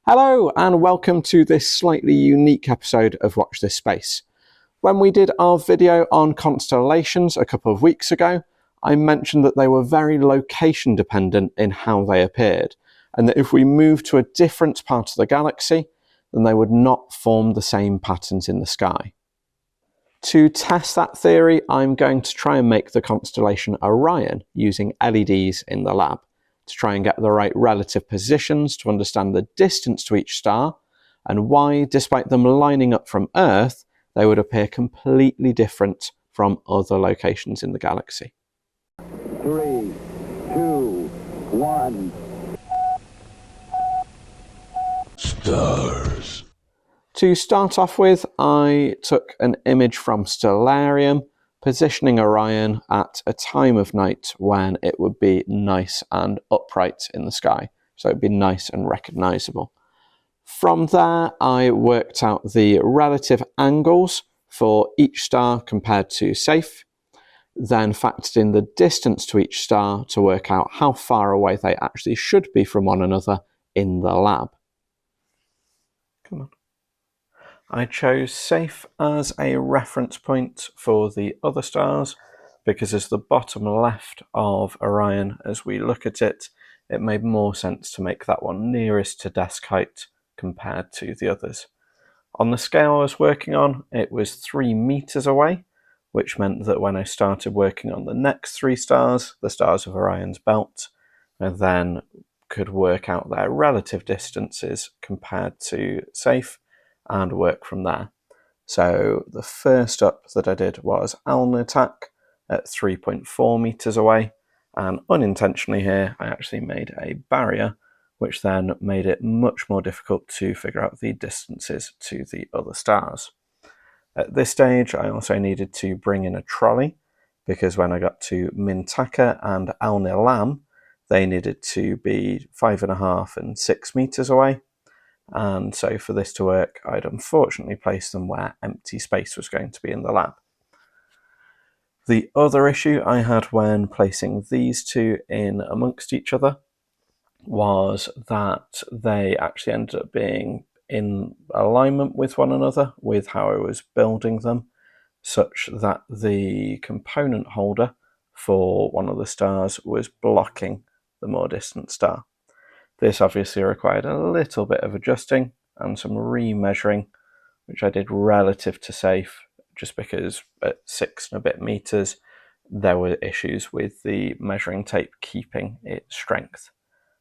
Hello and welcome to this slightly unique episode of Watch This Space. When we did our video on constellations a couple of weeks ago, I mentioned that they were very location dependent in how they appeared, and that if we moved to a different part of the galaxy, then they would not form the same patterns in the sky. To test that theory, I'm going to try and make the constellation Orion using LEDs in the lab, to try and get the right relative positions to understand the distance to each star and why, despite them lining up from Earth, they would appear completely different from other locations in the galaxy. 3, 2, 1. Stars. To start off with, I took an image from Stellarium, positioning Orion at a time of night when it would be nice and upright in the sky, so it'd be nice and recognisable. From there, I worked out the relative angles for each star compared to Saiph, then factored in the distance to each star to work out how far away they actually should be from one another in the lab. Come on. I chose Saiph as a reference point for the other stars because as the bottom left of Orion, as we look at it, it made more sense to make that one nearest to desk height compared to the others. On the scale I was working on, it was 3 meters away, which meant that when I started working on the next 3 stars, the stars of Orion's belt, I then could work out their relative distances compared to Saiph and work from there. So the first up that I did was Alnitak at 3.4 meters away, and unintentionally here I actually made a barrier, which then made it much more difficult to figure out the distances to the other stars. At this stage I also needed to bring in a trolley, because when I got to Mintaka and Alnilam, they needed to be 5.5 and 6 meters away. And so for this to work, I'd unfortunately placed them where empty space was going to be in the lab. The other issue I had when placing these two in amongst each other was that they actually ended up being in alignment with one another with how I was building them, such that the component holder for one of the stars was blocking the more distant star. This obviously required a little bit of adjusting and some remeasuring, which I did relative to Saiph, just because at 6 and a bit meters, there were issues with the measuring tape keeping its strength.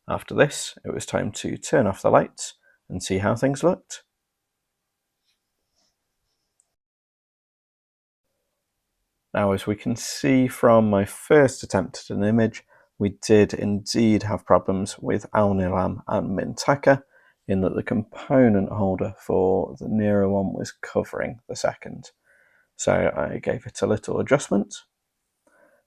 After this, it was time to turn off the lights and see how things looked. Now, as we can see from my first attempt at an image, we did indeed have problems with Alnilam and Mintaka, in that the component holder for the nearer one was covering the second. So I gave it a little adjustment,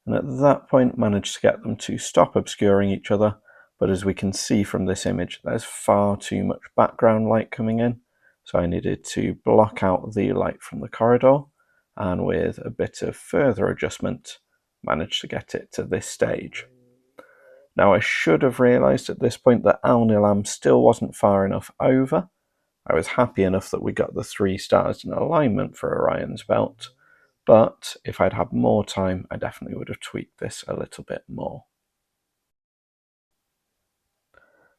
and at that point managed to get them to stop obscuring each other, but as we can see from this image, there's far too much background light coming in, so I needed to block out the light from the corridor, and with a bit of further adjustment, managed to get it to this stage. Now I should have realised at this point that Alnilam still wasn't far enough over. I was happy enough that we got the 3 stars in alignment for Orion's belt, but if I'd had more time, I definitely would have tweaked this a little bit more.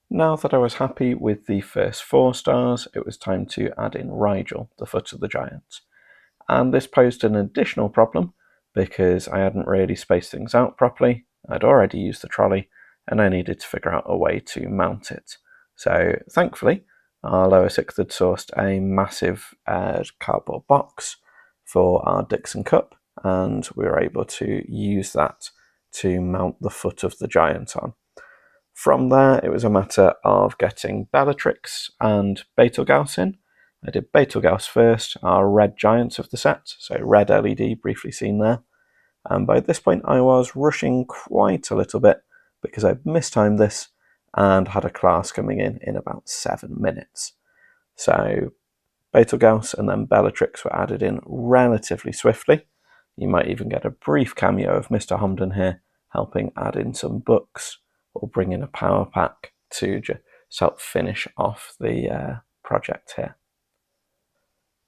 Now that I was happy with the first 4 stars, it was time to add in Rigel, the foot of the giant. And this posed an additional problem, because I hadn't really spaced things out properly. I'd already used the trolley, and I needed to figure out a way to mount it. So thankfully, our lower 6th had sourced a massive cardboard box for our Dixon cup, and we were able to use that to mount the foot of the giant on. From there, it was a matter of getting Bellatrix and Betelgeuse in. I did Betelgeuse first, our red giants of the set, so red LED briefly seen there. And by this point I was rushing quite a little bit, because I'd mistimed this and had a class coming in about 7 minutes. So Betelgeuse and then Bellatrix were added in relatively swiftly. You might even get a brief cameo of Mr Homden here, helping add in some books or bring in a power pack to to help finish off the project here.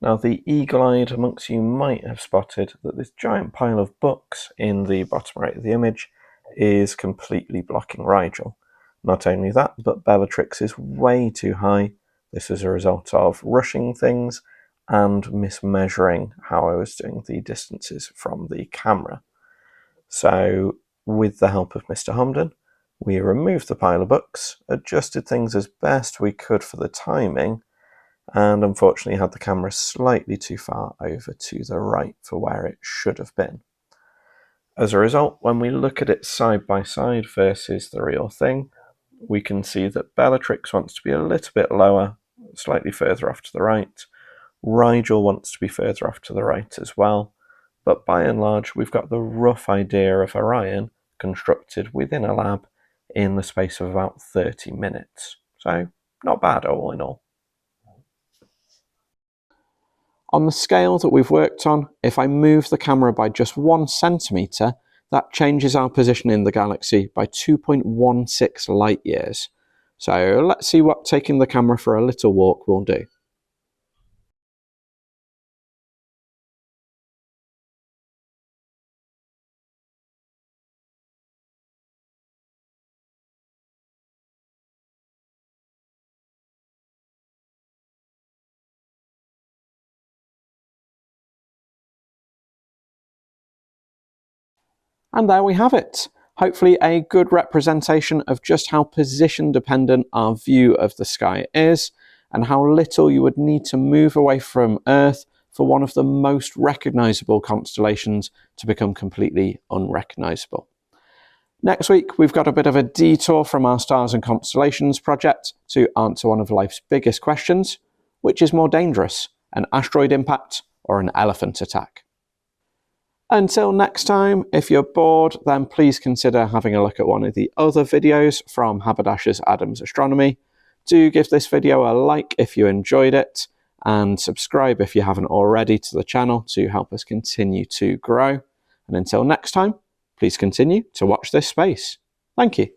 Now, the eagle-eyed amongst you might have spotted that this giant pile of books in the bottom right of the image is completely blocking Rigel. Not only that, but Bellatrix is way too high. This is a result of rushing things and mismeasuring how I was doing the distances from the camera. So, with the help of Mr. Homden, we removed the pile of books, adjusted things as best we could for the timing, and unfortunately had the camera slightly too far over to the right for where it should have been. As a result, when we look at it side by side versus the real thing, we can see that Bellatrix wants to be a little bit lower, slightly further off to the right. Rigel wants to be further off to the right as well, but by and large we've got the rough idea of Orion constructed within a lab in the space of about 30 minutes. So, not bad all in all. On the scale that we've worked on, if I move the camera by just 1 centimetre, that changes our position in the galaxy by 2.16 light years. So let's see what taking the camera for a little walk will do. And there we have it. Hopefully a good representation of just how position dependent our view of the sky is, and how little you would need to move away from Earth for one of the most recognisable constellations to become completely unrecognisable. Next week, we've got a bit of a detour from our Stars and Constellations project to answer one of life's biggest questions: which is more dangerous, an asteroid impact or an elephant attack? Until next time, if you're bored, then please consider having a look at one of the other videos from Haberdashers Adam's Astronomy. Do give this video a like if you enjoyed it, and subscribe if you haven't already to the channel to help us continue to grow. And until next time, please continue to watch this space. Thank you.